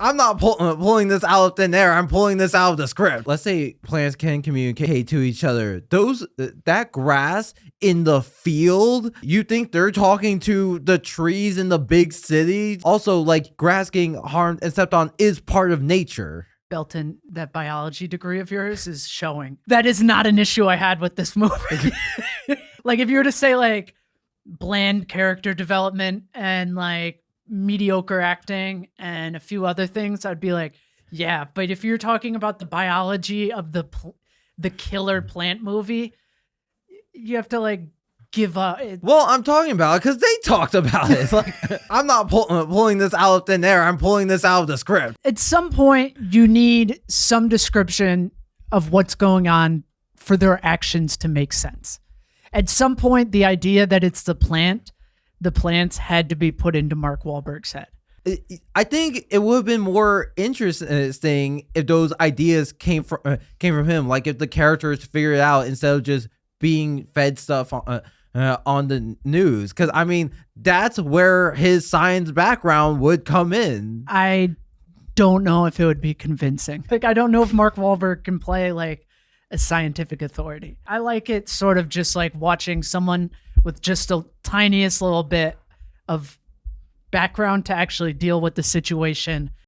I'm not pulling this out of thin air. I'm pulling this out of the script. Let's say plants can communicate to each other. That grass in the field, you think they're talking to the trees in the big city? Also, like, grass getting harmed and stepped on is part of nature. Belton, that biology degree of yours is showing. That is not an issue I had with this movie. Like, if you were to say, like, bland character development and, like, mediocre acting and a few other things, I'd be like, yeah. But if you're talking about the biology of the killer plant movie, you have to, like, give up. Well, I'm talking about it because they talked about it. Like, I'm not pulling this out of thin air. I'm pulling this out of the script. At some point, you need some description of what's going on for their actions to make sense. At some point, the idea that it's the plants had to be put into Mark Wahlberg's head. I think it would have been more interesting if those ideas came from him. Like, if the characters figured it out instead of just being fed stuff on the news. Because, I mean, that's where his science background would come in. I don't know if it would be convincing. Like, I don't know if Mark Wahlberg can play, like, a scientific authority. I like it sort of just like watching someone with just the tiniest little bit of background to actually deal with the situation